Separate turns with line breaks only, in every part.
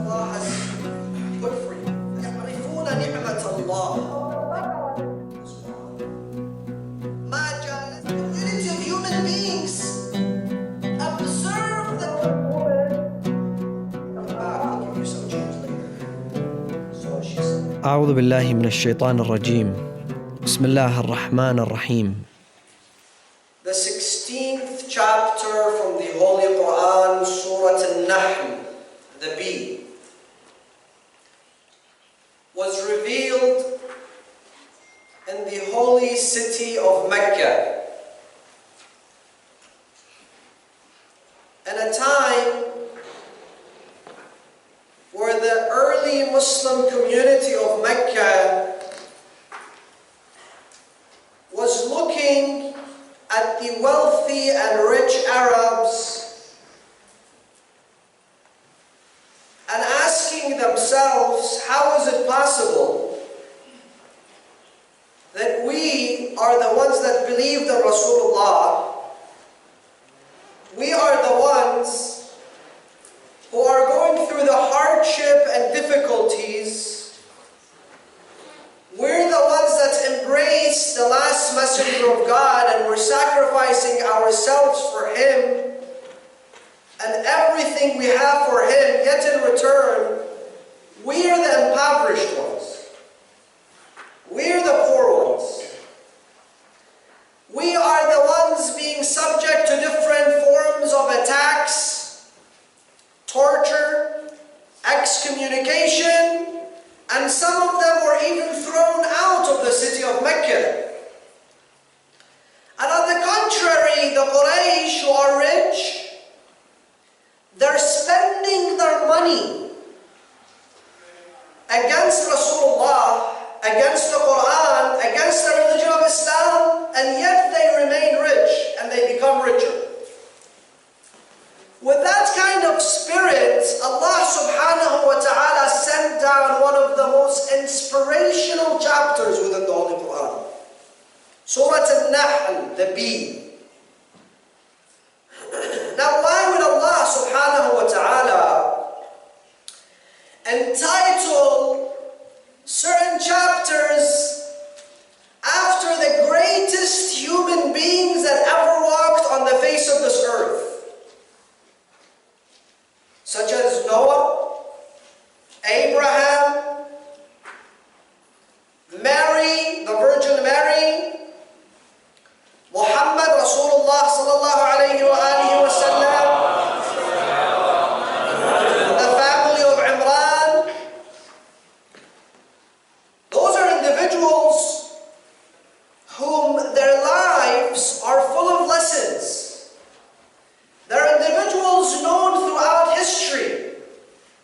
Allah has put for you. يعرفون نعمة الله. Community of human beings observe the I'll give you some change later. So she said.
أعوذ بالله من الشيطان الرجيم. بسم الله الرحمن الرحيم.
The 16th chapter from the Holy Quran, Surah Nahl, the bee, was revealed in the holy city of Mecca, in a time where the early Muslim community of Mecca was looking at the wealthy and rich Arabs and asking themselves, how is it possible that we are the ones that believed in Rasulullah, we are the ones who are going through the hardship and difficulties, we're the ones that embrace the last messenger of God and we're sacrificing ourselves for Him and everything we have for Him, yet in return, we are the impoverished ones. We are the poor ones. We are the ones being subject to different forms of attacks, torture, excommunication, and some of them were even thrown out of the city of Mecca. And on the contrary, the Quraysh who are rich, they're spending their money against Rasulullah, against the Quran, against the religion of Islam, and yet they remain rich and they become richer. With that kind of spirit, Allah subhanahu wa ta'ala sent down one of the most inspirational chapters within the Holy Quran. Surah Nahl, the bee. Now why would Allah subhanahu wa ta'ala entitle certain chapters after the greatest human beings that ever walked on the face of this earth? Such as Noah, Abraham, Mary, the Virgin Mary, Muhammad Rasulullah sallallahu alayhi wa sallam, the family of Imran. Those are individuals whom their lives are full of lessons. They're individuals known throughout history.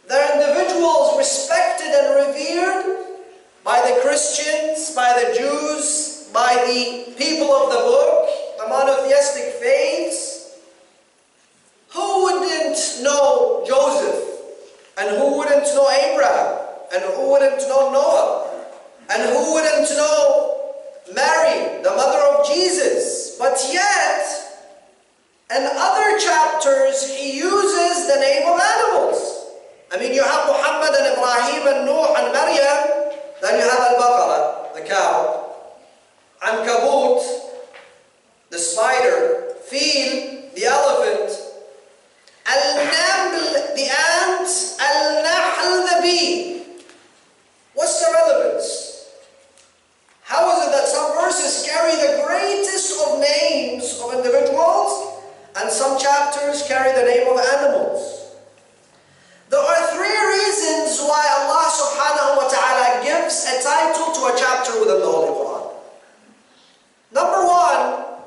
They're individuals respected and revered by the Christians, by the Jews, by the people of the book, the monotheistic faiths. Who wouldn't know Joseph? And who wouldn't know Abraham? And who wouldn't know Noah? And who wouldn't know Mary, the mother of Jesus? But yet, in other chapters, he uses the name of animals. I mean, you have Muhammad and Ibrahim and Nuh and Maryam. Then you have Al-Baqarah, the cow. Ankabut, the spider. Fil, the elephant. Al-Naml, the ant. Al-Nahl, the bee. What's the relevance? How is it that some verses carry the greatest of names of individuals and some chapters carry the name of animals? There are three reasons why Allah subhanahu wa ta'ala gives a title to a chapter within the Holy Quran. Number one,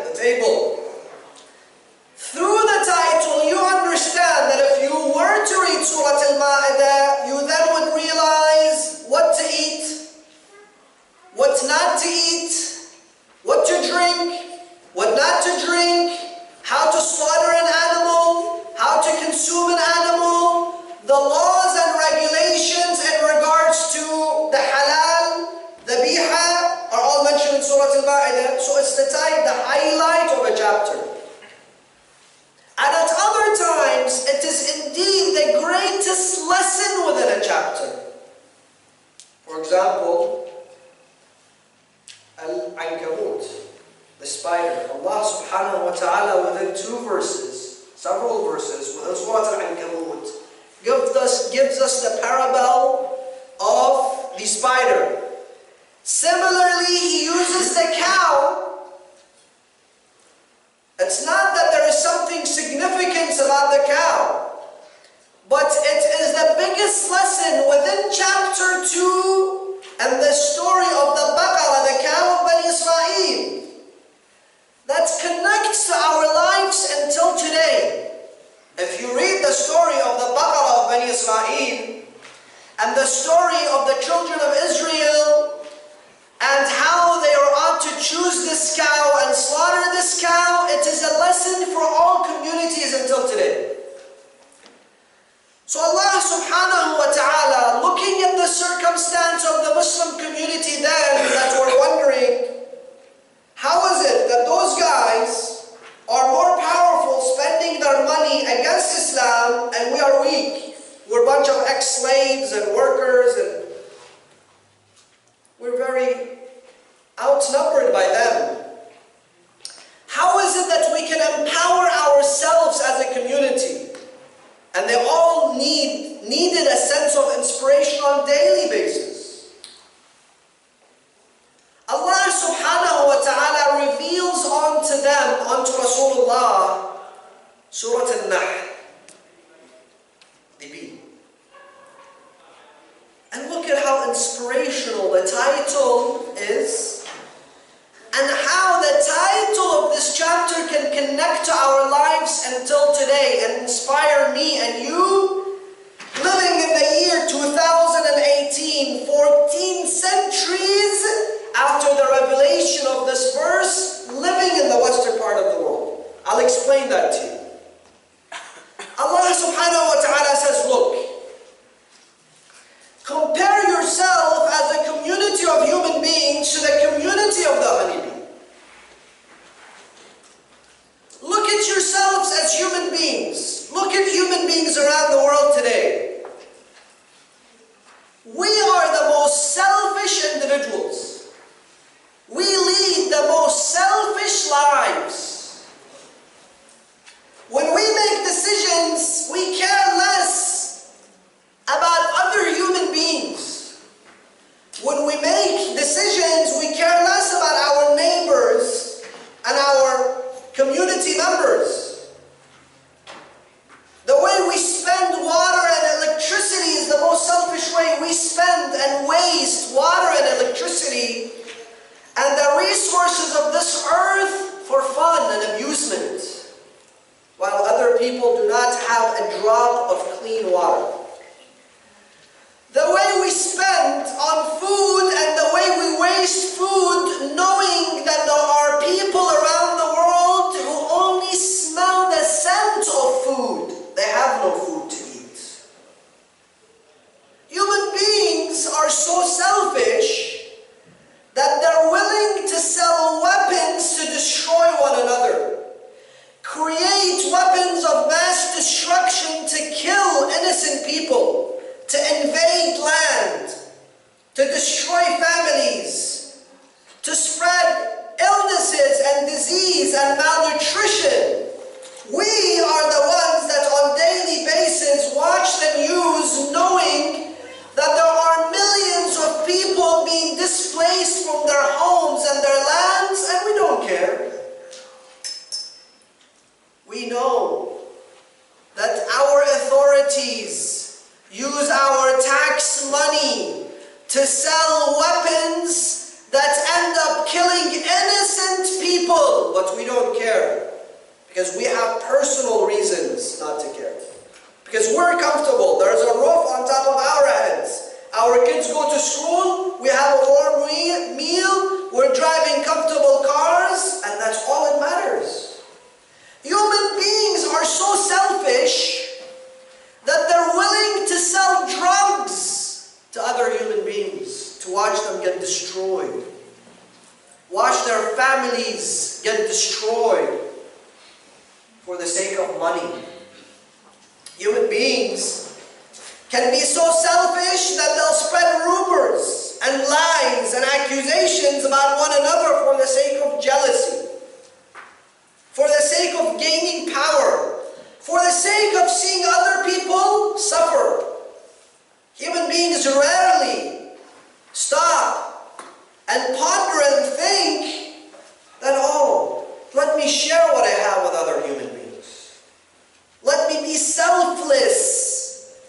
the table. Through the title, you understand that if you were to read Surah Al-Ma'idah, you then would realize what to eat, what not to eat, what to drink, what not to drink, how to slaughter an animal, how to consume an animal, the laws and regulations in regards to the halal, the biha, are all mentioned in Surah Al-Ma'idah. So it's the highlight of a chapter. And at other times, it is indeed the greatest lesson within a chapter. For example, Al-Ankabut, the spider. Allah subhanahu wa ta'ala within several verses, within Surah Al-Ankabut, gives us the parable of the spider. Similarly, He uses the cow. It's not that there is something significant about the cow, but it is the biggest lesson within chapter 2 and the story of the Baqarah, the cow of Bani Israel, that connects to our lives until today. If you read the story of the Baqarah of Bani Israel and the story of the children of Israel, and how they are ought to choose this cow and slaughter this cow, it is a lesson for all communities until today. So Allah subhanahu wa ta'ala, looking at the circumstance of the Muslim community then, that we're wondering, how is it that those guys are more powerful spending their money against Islam and we are weak? We're a bunch of ex-slaves and workers, and we're very outnumbered by them. How is it that we can empower ourselves as a community? And they all needed a sense of inspiration on a daily basis. Allah subhanahu wa ta'ala reveals unto them, unto Rasulullah, Surah Nahl, the bee. And look at how inspirational the title is, and how the title of this chapter can connect to our lives until today and inspire me and you, living in the year 2018, 14 centuries after the revelation of this verse, living in the western part of the world. I'll explain that to you. Allah subhanahu wa ta'ala says, look, compare yourself as a community of human beings to the community of the honeybee. Look at yourselves as human beings. Look at human beings around the world today. We are the most selfish individuals. We lead the most selfish lives. When we make decisions, we care less about other human beings. When we make decisions, we care less about our neighbors and our community members. The way we spend water and electricity is the most selfish way. We spend and waste water and electricity and the resources of this earth for fun and amusement, while other people do not have a drop of clean water. The way we spend on food and the way we waste food, knowing that there are people around the world who only smell the scent of food. They have no food to eat. Human beings are so selfish that they're willing to sell weapons to destroy one another, create weapons of mass destruction to kill innocent people, to invade land, to destroy families, because we have personal reasons not to care. Because we're comfortable. There's a roof on top of our heads. Our kids go to school, we have a warm meal, we're driving comfortable cars, and that's all that matters. Human beings are so selfish that they're willing to sell drugs to other human beings to watch them get destroyed. Watch their families get destroyed for the sake of money. Human beings can be so selfish that they'll spread rumors and lies and accusations about one another for the sake of jealousy, for the sake of gaining power, for the sake of seeing other people suffer. Human beings rarely stop and ponder and think that, oh, let me share what I have with other human beings. Let me be selfless.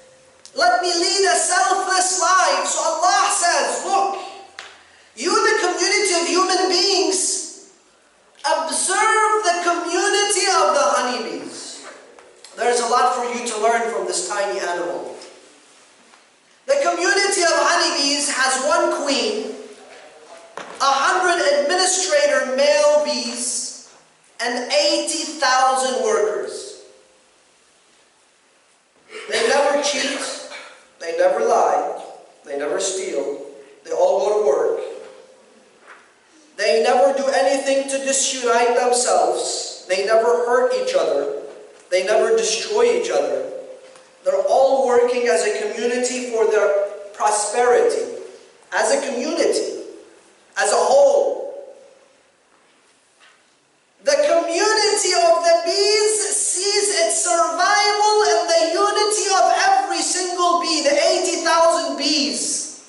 Let me lead a selfless life. So Allah says, look, you the community of human beings, observe the community of the honeybees. There's a lot for you to learn from this tiny animal. The community of honeybees has one queen, 100 administrator male bees, and 80,000 workers. They never cheat, they never lie, they never steal, they all go to work. They never do anything to disunite themselves, they never hurt each other, they never destroy each other. They're all working as a community for their prosperity, as a community, as a whole. The community of the bees sees its survival in the unity of every single bee, the 80,000 bees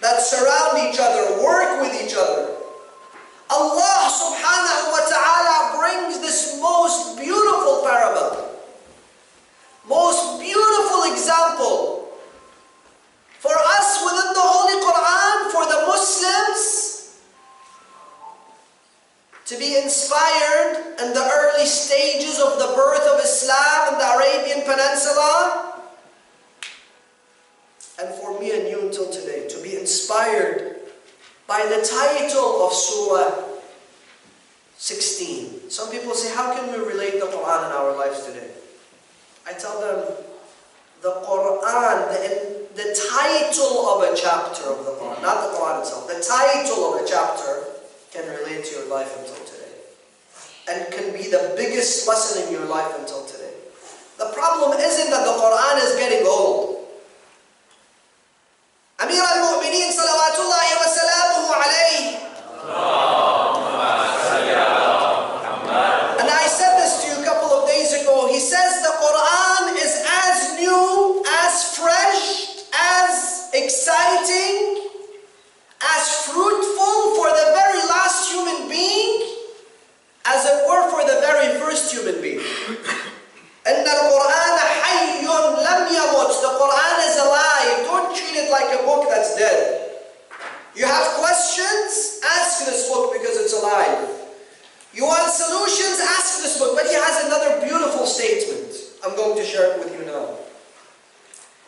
that surround each other, work with each other. Allah subhanahu wa ta'ala brings this most beautiful parable, most beautiful example for us within the Holy Quran, for the Muslims to be inspired in the early stages of the birth of Islam in the Arabian Peninsula, and for me and you until today, to be inspired by the title of Surah 16. Some people say, how can we relate the Quran in our lives today? I tell them, the Quran, the title of a chapter of the Quran, not the Quran itself, the title of a chapter can relate to your life until today. And can be the biggest lesson in your life until today. The problem isn't that the Quran is getting old. Amir al-Mu'mineen salawatullahi wa salamuhu alayhi. And I said this to you a couple of days ago. He says the Quran is as new, as fresh, as exciting, as fruitful for the very last human being as it were for the very first human being. إن القرآن حي لم يمت. The Quran is alive. Don't treat it like a book that's dead. You have questions? Ask this book because it's alive. You want solutions? Ask this book. But he has another beautiful statement. I'm going to share it with you now.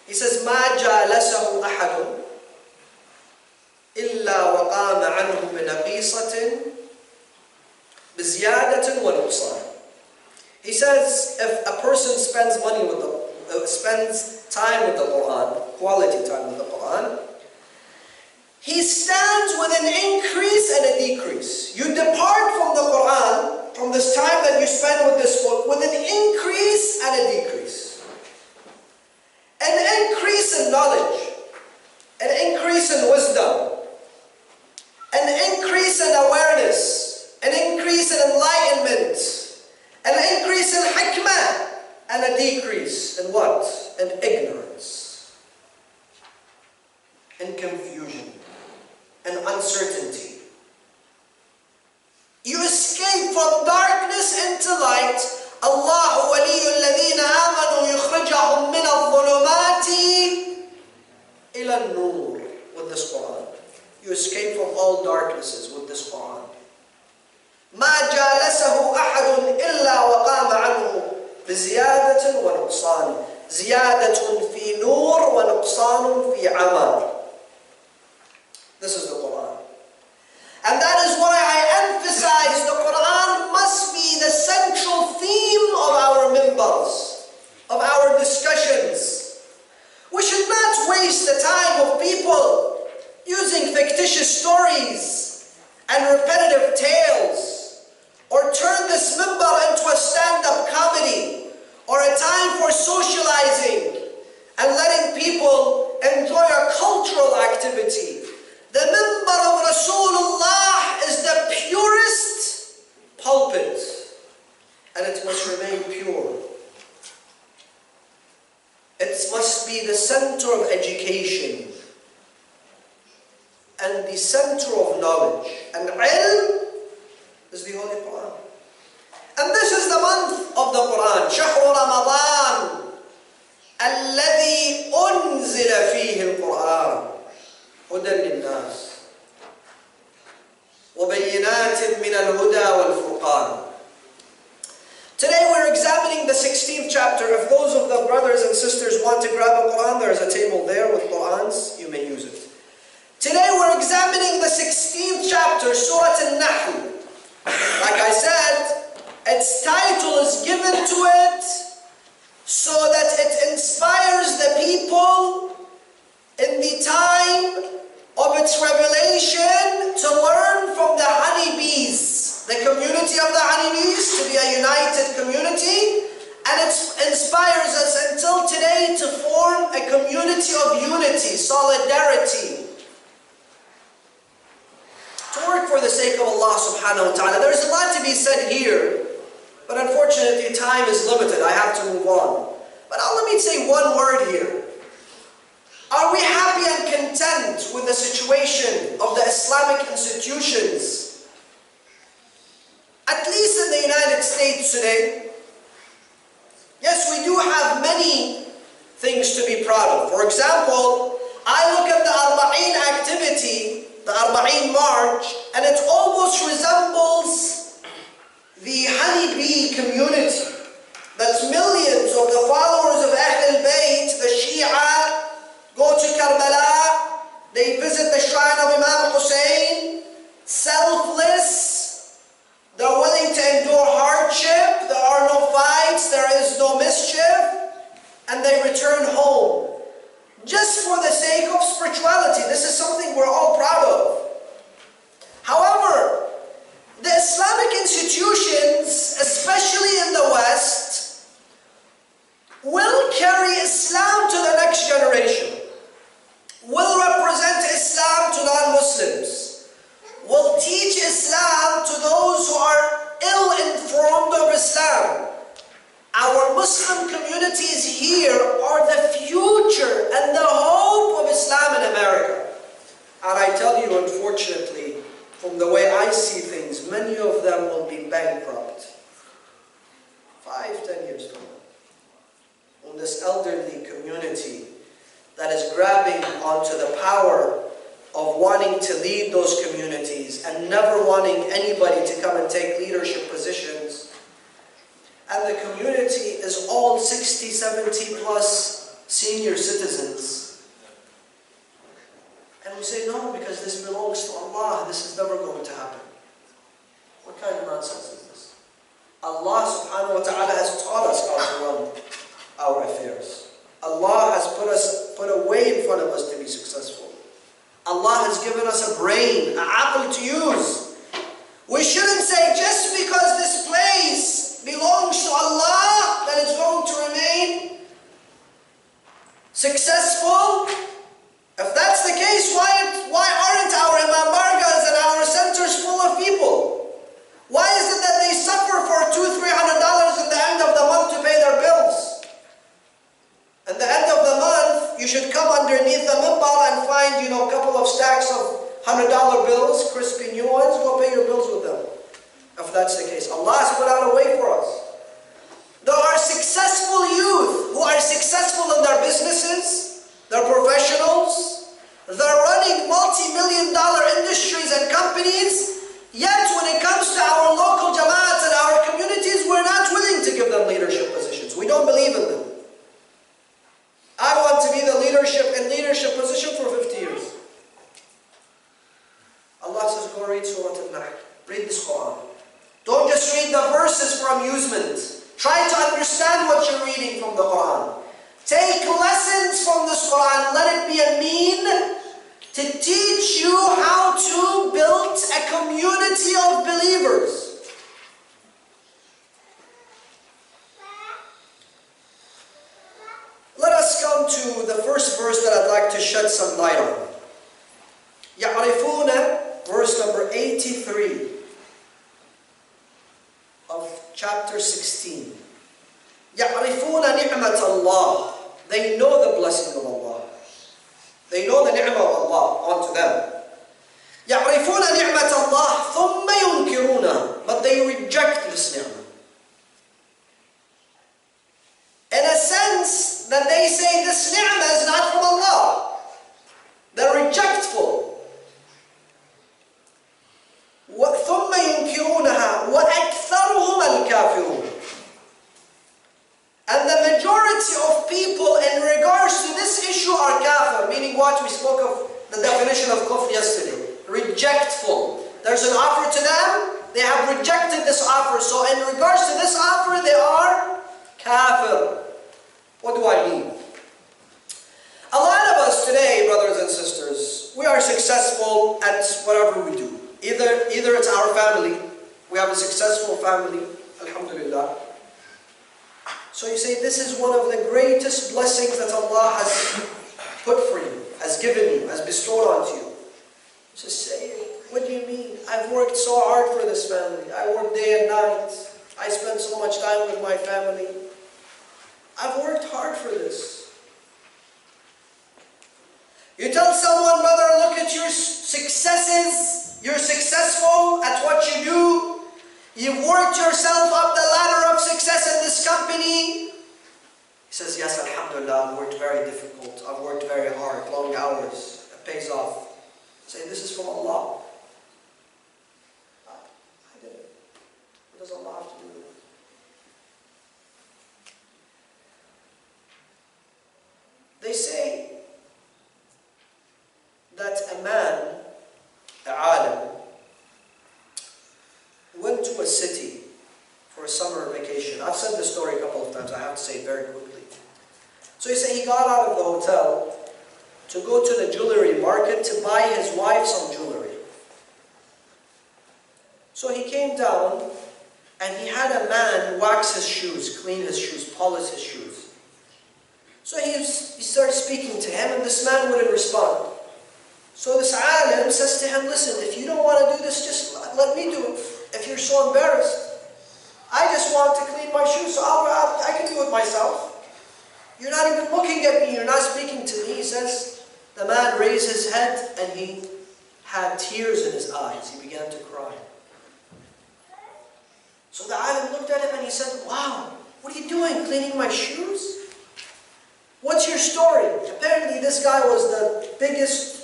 He says, ما جالسه أحد إلا وقام عنه بنقيصة بزيادة ونقصان. He says, if a person spends time with the Quran, quality time with the Quran, he stands with an increase and a decrease. You depart from the Quran, from this time that you spend with this book, with an increase and a decrease. An increase in knowledge, an increase in wisdom, an increase in awareness, an increase in enlightenment, an increase in hikmah, and a decrease in what? In ignorance, in confusion, in uncertainty. You escape from darkness into light. Allahu waliyyu alladhina amanu yukhrijahum min adh-dhulumati ila an-nur. With this Quran, you escape from all darknesses with this Quran. ما جالسه أحد إلا وقام بزيادة ونقصان. زيادة في نور ونقصان في عمى. This is the Quran. And that is why I emphasize the Quran must be the central theme of our minbars, of our discussions. We should not waste the time of people using fictitious stories and repetitive tales, or turn this minbar into a stand-up comedy, or a time for socializing and letting people enjoy a cultural activity. The minbar of Rasulullah is the purest pulpit, and it must remain pure. It must be the center of education and the center of knowledge. And ilm is the Holy Quran. And this is the month of the Quran. شهر رمضان الذي أنزل فيه القرآن هدى للناس وبينات من الهدى والفرقان. Today we're examining the 16th chapter. If those of the brothers and sisters want to grab a Quran, there's a table there with Qurans. You may use it. Today we're examining the 16th chapter, Surah Nahl. Like I said, its title is given to it so that it inspires the people in the time of its revelation to learn from the honeybees, the community of the honeybees, to be a united community, and it inspires us until today to form a community of unity, solidarity, to work for the sake of Allah subhanahu wa ta'ala. There's a lot to be said here, but unfortunately time is limited. I have to move on. But let me say one word here. Are we happy and content with the situation of the Islamic institutions, at least in the United States today? Yes, we do have many things to be proud of. For example, I look at the Arba'een activity, the Arba'een march, and it almost resembles the honeybee community. That's millions of the followers of Ahl al-Bayt, the Shia, go to Karbala, they visit the shrine of Imam Hussein, selfless, they're willing to endure hardship, there are no fights, there is no mischief, and they return home. Just for the sake of spirituality. This is something we're all proud of. However, the Islamic institutions, especially in the West, will carry Islam to the next generation, will represent Islam to non-Muslims, will teach Islam to those who are ill-informed of Islam. Our Muslim communities here are the future and the hope of Islam in America. And I tell you, unfortunately, from the way I see things, many of them will be bankrupt 5-10 years from now. When this elderly community that is grabbing onto the power of wanting to lead those communities and never wanting anybody to come and take leadership positions, and the community is all 60, 70 plus senior citizens. And we say, no, because this belongs to Allah, this is never going to happen. What kind of nonsense is this? Allah subhanahu wa ta'ala has taught us how to run our affairs. Allah has put a way in front of us to be successful. Allah has given us a brain, an aql to use. We shouldn't say just because this place belongs to Allah that it's going to remain successful. If that's the case, why aren't our Imam Bargas and our centers full of people? Why is it that they suffer for $200-300 at the end of the month to pay their bills? At the end of the month, you should come underneath the minbar and find, a couple of stacks of $100 bills, crispy new ones, go pay your bills with them. If that's the case. Allah has put out a way for us. There are successful youth who are successful in their businesses, they're professionals, they're running multi-million-dollar industries and companies, yet when it comes to our local jama'ats and our communities, we're not willing to give them leadership positions. read Surah Nahl. Read this Quran. Don't just read the verses for amusement. Try to understand what you're reading from the Quran. Take lessons from this Quran. Let it be a mean to teach you how to build a community of believers. Let us come to the first verse that I'd like to shed some light on. يَعْرِفُونَ, verse number 83 of chapter 16. يَعْرِفُونَ نِعْمَةَ اللَّهِ. They know the blessing of Allah. They know the ni'mah of Allah onto them. يَعْرِفُونَ نِعْمَةَ اللَّهِ ثُمَّ يُنْكِرُونَ. But they reject this ni'mah. In a sense that they say this ni'mah is not from Allah. They're rejectful. ثُمَّ يُنْكِرُونَهَا وَأَكْثَرُهُمَ الْكَافِرُونَ. And the majority of people in regards to this issue are kafir, meaning what we spoke of, the definition of kufr yesterday. Rejectful. There's an offer to them, they have rejected this offer. So in regards to this offer, they are kafir. What do I mean? A lot of us today, brothers and sisters, we are successful at whatever we do. Either it's our family, we have a successful family, alhamdulillah. So you say, this is one of the greatest blessings that Allah has put for you, has given you, has bestowed onto you. So say, what do you mean? I've worked so hard for this family. I work day and night. I spend so much time with my family. I've worked hard for this. You tell someone, brother, look at your successes. You're successful at what you do. You've worked yourself up the ladder of success in this company. He says, yes, alhamdulillah, I've worked very difficult. I've worked very hard, long hours. It pays off. Say, this is from Allah. I did it. What does Allah have to do with it? They say that a man, a alim, went to a city for a summer vacation. I've said this story a couple of times. I have to say it very quickly. So he got out of the hotel to go to the jewelry market to buy his wife some jewelry. So he came down and he had a man wax his shoes, clean his shoes, polish his shoes. So he started speaking to him and this man wouldn't respond. So this alim says to him, listen, if you don't want to do this, just let me do it. If you're so embarrassed, I just want to clean my shoes, so I can do it myself. You're not even looking at me, you're not speaking to me. He says, the man raised his head and he had tears in his eyes. He began to cry. So the alim looked at him and he said, wow, what are you doing, cleaning my shoes? What's your story? Apparently this guy was the biggest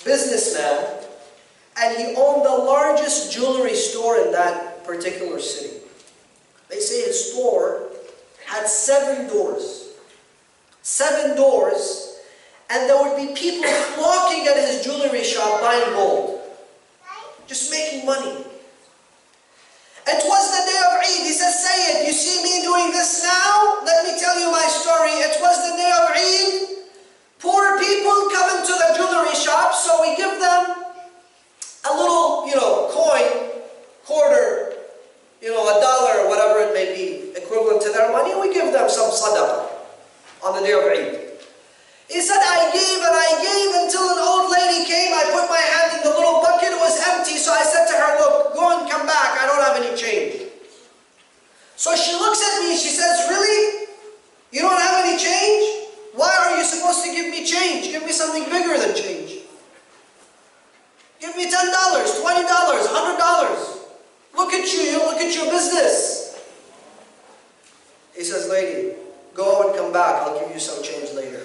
businessman and he owned the largest jewelry store in that particular city. They say his store had 7 doors. 7 doors, and there would be people flocking at his jewelry shop buying gold. Just making money. It was the day of Eid. He says, Sayyid, you see me doing this now? Let me tell you my story. It was the day of Eid. Poor people come into the jewelry shop, so we give them a little, coin, quarter, $1, whatever it may be, equivalent to their money. We give them some sadaqah on the day of Eid. He said, I gave until an old lady came. I put my hand in the little bucket. It was empty. So I said to her, look, go and come back. I don't have any change. So she looks at me. She says, really? You don't have any change? Why are you supposed to give me change? Give me something bigger than change. Give me $10, $20, $100. Look at you. Look at your business. He says, lady, go and come back. I'll give you some change later.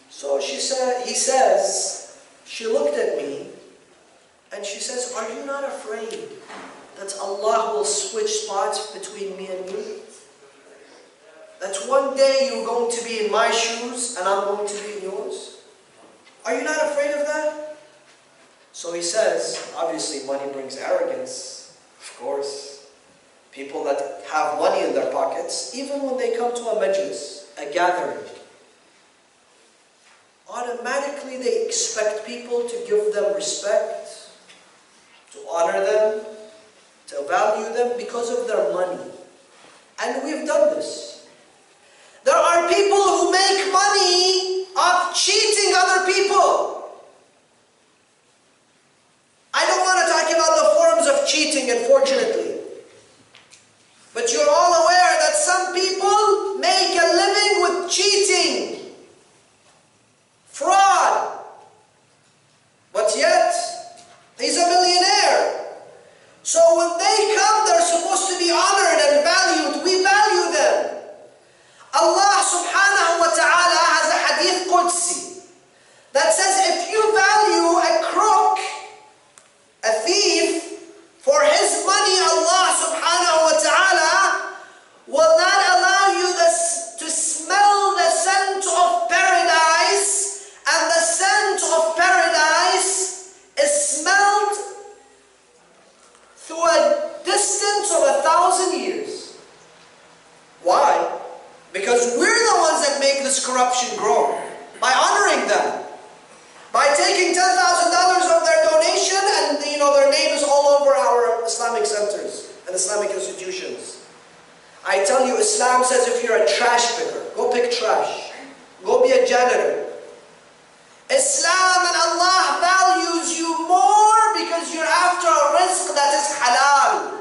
So he says, she looked at me and she says, are you not afraid that Allah will switch spots between me and you? That one day you're going to be in my shoes and I'm going to be in yours? Are you not afraid of that? So he says, obviously money brings arrogance, of course. People that have money in their pockets, even when they come to a majlis, a gathering, automatically they expect people to give them respect, to honor them, to value them because of their money. And we've done this. There are people who make money off cheating other people. I don't want to talk about the forms of cheating, unfortunately. But you're all aware that some people make a living with cheating, fraud. But yet, he's a millionaire. So when they come, they're supposed to be honored and valued. We value them. Allah subhanahu wa ta'ala has a hadith Qudsi that says if you value a crook, a thief, for his money, Allah subhanahu wa ta'ala will not allow you to smell the scent of paradise, and the scent of paradise is smelled through a distance of 1,000 years. Why? Because we're the ones that make this corruption grow. By honoring them. By taking $10,000 of their donation and their name is all over our Islamic centers and Islamic institutions. I tell you, Islam says if you're a trash picker, go pick trash. Go be a janitor. Islam and Allah values you more because you're after a rizq that is halal.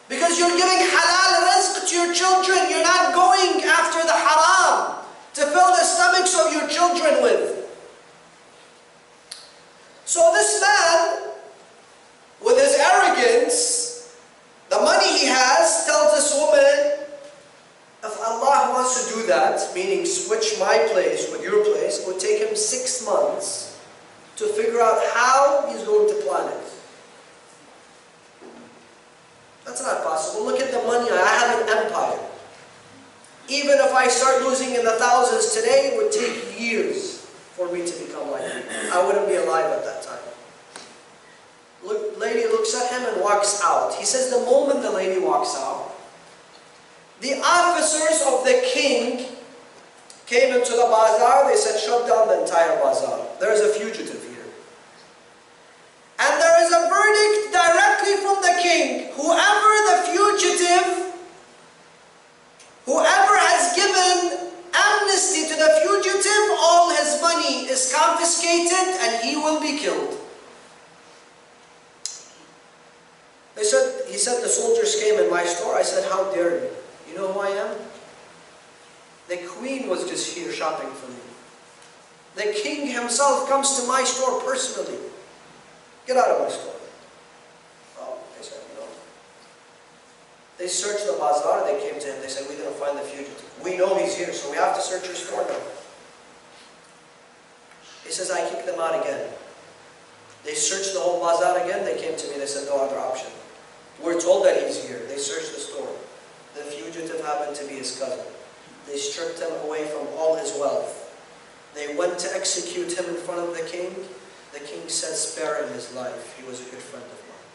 Because you're giving halal rizq to your children. You're not going after the haram to fill the stomachs of your children with. So this man, with his arrogance, the money he has, tells this woman, if Allah wants to do that, meaning switch my place with your place, it would take him 6 months to figure out how he's going to plan it. That's not possible. Look at the money. I have an empire. Even if I start losing in the thousands today, it would take years for me to become like him. I wouldn't be alive at that time. Lady looks at him and walks out. He says the moment the lady walks out, the officers of the king came into the bazaar. They said, shut down the entire bazaar. There is a fugitive here. And there is a verdict directly from the king. Whoever the fugitive, whoever has given amnesty to the fugitive, all his money is confiscated and he will be killed. He said, the soldiers came in my store. I said, how dare you? You know who I am? The queen was just here shopping for me. The king himself comes to my store personally. Get out of my store. Oh, they said, no. They searched the bazaar. They came to him. They said, we didn't find the fugitive. We know he's here, so we have to search your store now. He says, I kicked them out again. They searched the whole bazaar again. They came to me. They said, no other option. We're told that he's here. They searched the store. The fugitive happened to be his cousin. They stripped him away from all his wealth. They went to execute him in front of the king. The king said, spare him his life. He was a good friend of mine.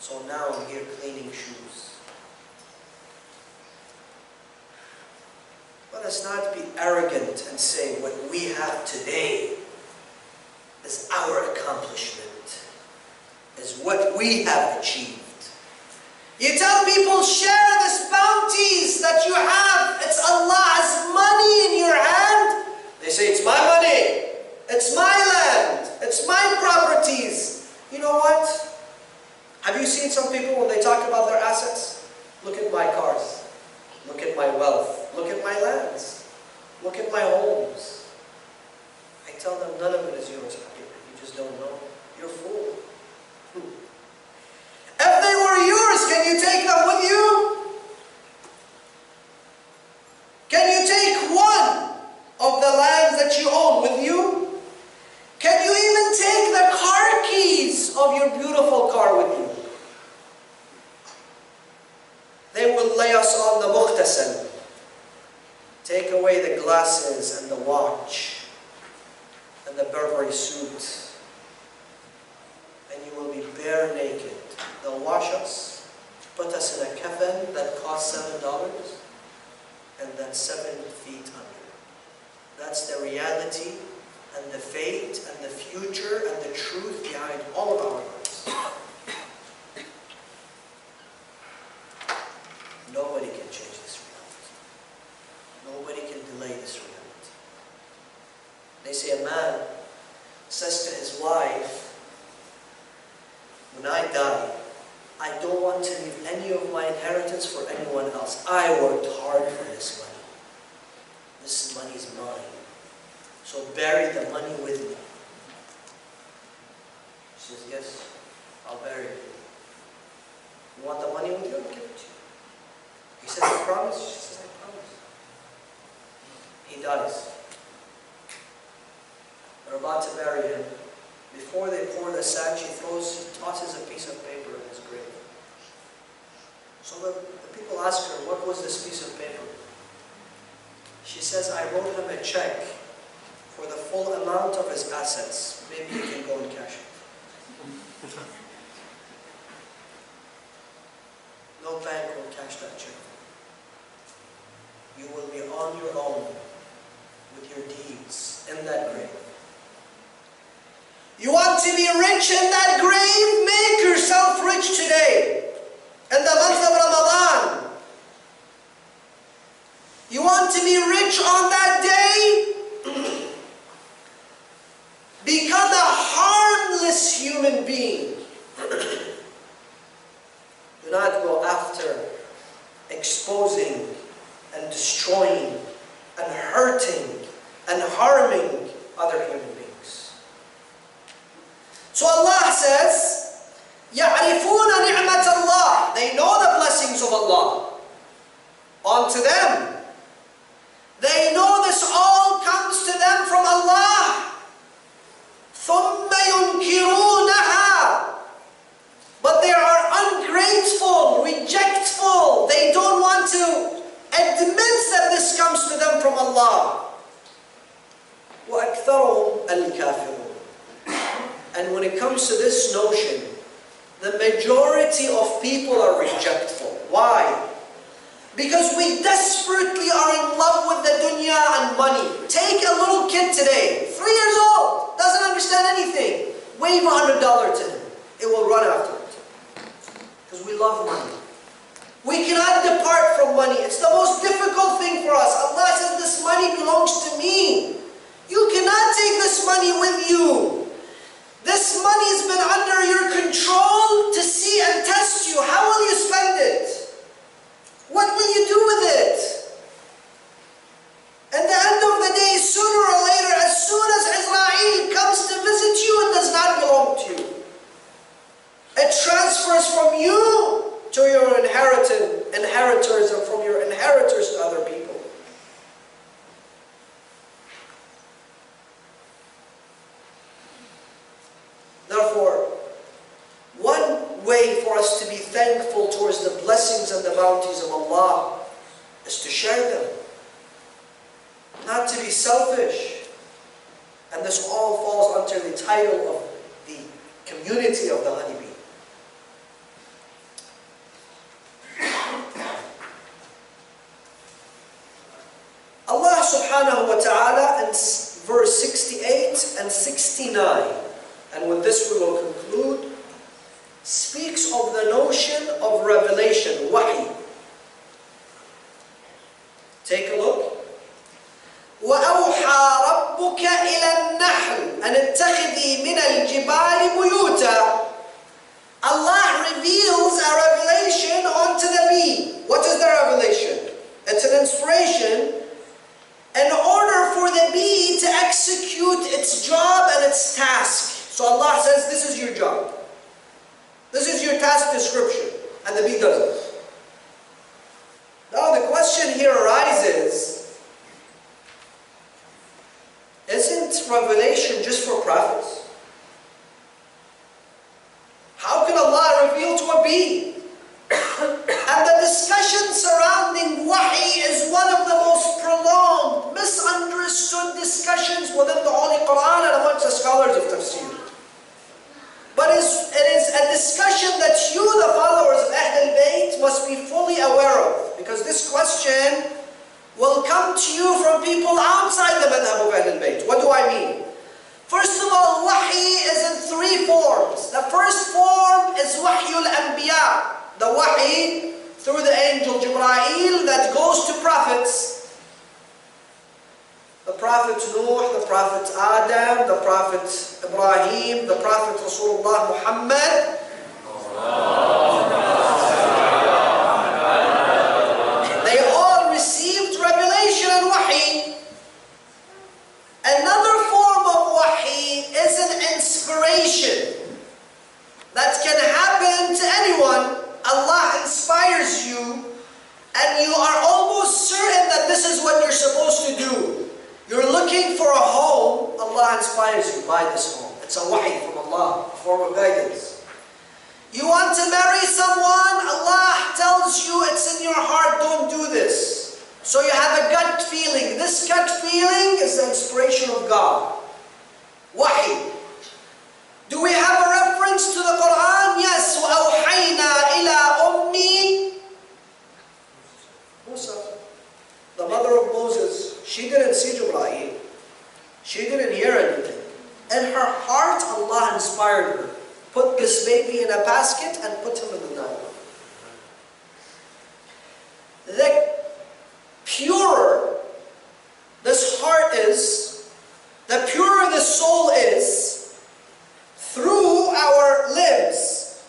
So now I'm here cleaning shoes. Let us not be arrogant and say what we have today is our accomplishment, is what we have achieved. You tell people, share this bounties that you have. It's Allah's money in your hand. They say, it's my money. It's my land. It's my properties. You know what? Have you seen some people when they talk about their assets? Look at my cars. Look at my wealth. Look at my lands. Look at my homes. I tell them none of it is yours. You just don't know. You're a fool. If they were yours, can you take them with you? Can you take one of the lands that you own with you? Can you even take the car keys of your beautiful car with you? They will lay us on the mukhtasal. Take away the glasses and the watch and the Burberry suit. and you will be bare naked. They'll wash us, put us in a kafan that costs $7, and then 7 feet under. That's the reality and the fate and the future and the truth behind all of our lives. Nobody can change this reality. Nobody can delay this reality. They say a man says to his wife, when I die, I don't want to leave any of my inheritance for anyone else. I worked hard for this money. This money is mine. So bury the money with me. She says, yes, I'll bury it. You want the money with you? I'll give it to you. He says, I promise? She says, I promise. He dies. They're about to bury him. Before they pour the sand, she tosses a piece of paper in his grave. So the people ask her, what was this piece of paper? She says, I wrote him a check for the full amount of his assets. Maybe you can go and cash it. No bank will cash that check. You will be on your own with your deeds in that grave. You want to be rich in that grave? Make yourself rich today. In the month of Ramadan. You want to be rich on that day? Become a harmless human being. Do not go after exposing and destroying and hurting and harming other human beings. So Allah says, يَعْرِفُونَ نِعْمَةَ اللَّهِ. They know the blessings of Allah onto them. They know this all comes to them from Allah. ثُمَّ يُنْكِرُونَهَا. But they are ungrateful, rejectful. They don't want to admit that this comes to them from Allah. وَأَكْثَرُهُمْ الْكَافِرُونَ. And when it comes to this notion, the majority of people are rejectful. Why? Because we desperately are in love with the dunya and money. Take a little kid today, 3 years old, doesn't understand anything. Wave $100 to him. It will run after it. Because we love money. We cannot depart from money. It's the most difficult thing for us. Allah says this money belongs to me. You cannot take this money with you. This money has been under your control to see and test you. How will you spend it? What will you do with it? At the end of the day, sooner or later, as soon as Israel comes to visit you, it does not belong to you. It transfers from you to your inheritors and from your inheritors to other people. Therefore, one way for us to be thankful towards the blessings and the bounties of Allah is to share them. Not to be selfish. And this all falls under the title of the community of the honeybee. Allah subhanahu wa ta'ala in verse 68 and 69, and with this we will conclude, speaks of the notion of revelation, wahi. Take a look. وَأَوْحَى رَبُّكَ إِلَى النَّحْلِ أَنِ اتَّخِذِي مِنَ الْجِبَالِ بُيُوتًا. Allah reveals a revelation onto the bee. What is the revelation? It's an inspiration in order for the bee to execute its job and its task. So Allah says, this is your job. This is your task description. And the bee does it. Now the question here arises, isn't revelation just for prophets? How can Allah reveal to a bee? And the discussion surrounding wahi is one of the most prolonged, misunderstood discussions within the Holy Quran and amongst the scholars of tafsir. But must be fully aware of, because this question will come to you from people outside the madhab of Ahlul Bayt. What do I mean? First of all, wahi is in three forms. The first form is wahyul anbiya, the wahi through the angel Jibreel that goes to prophets. The Prophet Nuh, the Prophet Adam, the Prophet Ibrahim, the Prophet Rasulullah Muhammad. They all received revelation and wahi. Another form of wahi is an inspiration that can happen to anyone. Allah inspires you and you are almost certain that this is what you're supposed to do. You're looking for a home, Allah inspires you, buy this home. It's a wahi from Allah, a form of guidance. You want to marry someone, Allah tells you it's in your heart, don't do this. So you have a gut feeling. This gut feeling is the inspiration of God. Wahi. Do we have a reference to the Quran? Yes. وَأَوْحَيْنَا إِلَىٰ أُمِّي Musa, the mother of Moses. She didn't see Jibreel. She didn't hear anything. In her heart, Allah inspired her. Put this baby in a basket and put him in the Nile. The purer this heart is, the purer the soul is, through our limbs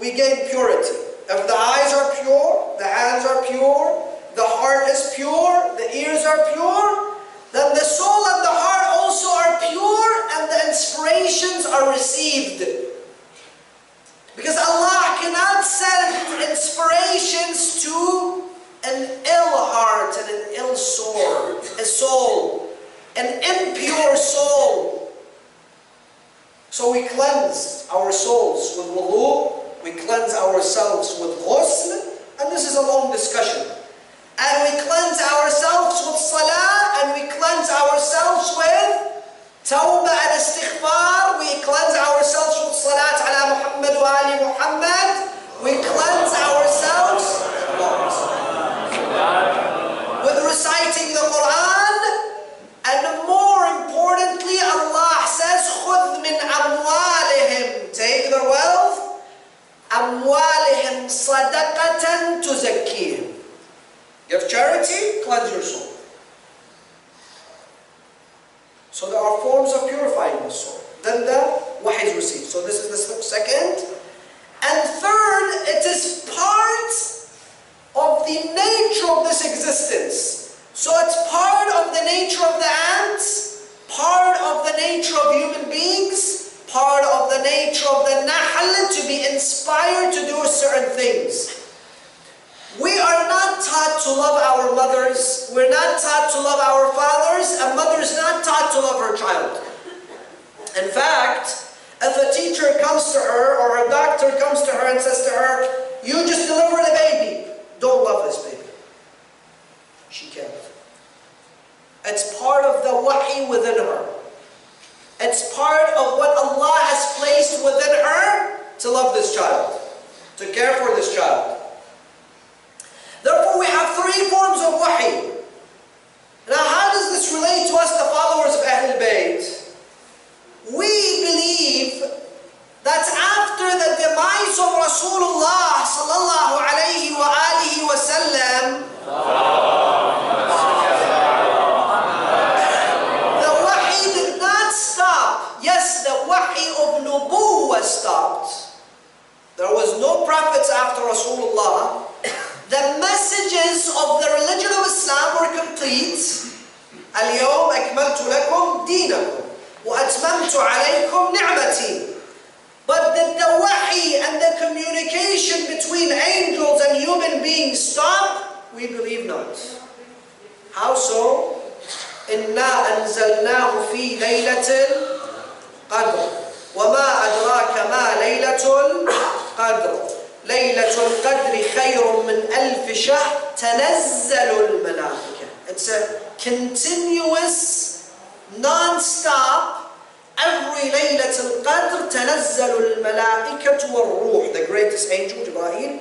we gain purity. If the eyes are pure, the hands are pure, the heart is pure, the ears are pure, then the soul and the heart also are pure and the inspirations are received. Because Allah cannot send inspirations to an ill heart and an ill soul, an impure soul. So we cleanse our souls with wudu, we cleanse ourselves with ghusl, and this is a long discussion. And we cleanse ourselves with salah, and we cleanse ourselves with tawbah and istighfar. We cleanse ourselves with salat ala Muhammad wa ali Muhammad. We cleanse ourselves with reciting the Quran. And more importantly, Allah says, خُذْ مِنْ أَمْوَالِهِمْ Take their wealth. أَمْوَالِهِمْ صَدَقَةً تُزَكِّيهِمْ Give charity, cleanse your soul. So there are forms of purifying the soul. Then the wahi is received. So this is the second. And third, it is part of the nature of this existence. So it's part of the nature of the ants, part of the nature of human beings, part of the nature of the Nahl to be inspired to do certain things. We are not taught to love our mothers, we're not taught to love our fathers, a mother is not taught to love her child. In fact, if a teacher comes to her or a doctor comes to her and says to her, you just delivered a baby, don't love this baby. She can't. It's part of the wahi within her. It's part of what Allah has placed within her to love this child, to care for this child. Therefore, we have three forms of wahi. Now, how does this relate to us, the followers of Ahlul Bayt? We believe that after the demise of Rasulullah sallallahu alayhi wa alihi wa sallam, the wahi did not stop. Yes, the wahi of nubuwwah stopped. There was no prophets after Rasulullah. The messages of the religion of Islam were complete. اليوم أكملت لكم دينكم وأتممت عليكم نعمتي. But did the wahi and the communication between angels and human beings stop? We believe not. How so? إِنَّا أَنزَلْنَاهُ فِي لَيْلَةِ الْقَدْرِ وَمَا أَدْرَاكَ مَا لَيْلَةُ الْقَدْرِ ليلة القدر خير من ألف شهر تنزل الملائكة. It's a continuous, non-stop, every ليلة القدر تنزل الملائكة والروح, the greatest angel, Jibreel,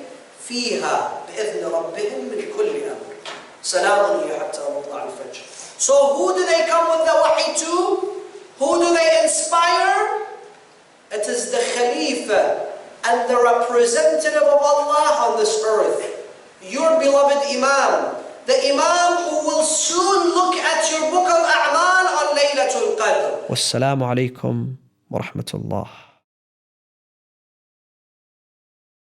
فيها بإذن ربهم من كل أمر سلام هي حتى مطلع الفجر. So who do they come with the wahi to? Who do they inspire? It is the Khalifa and the representative of Allah on this earth. Your beloved Imam. The Imam who will soon look at your book of A'mal on Laylatul Qadr.
والسلام عليكم ورحمة الله.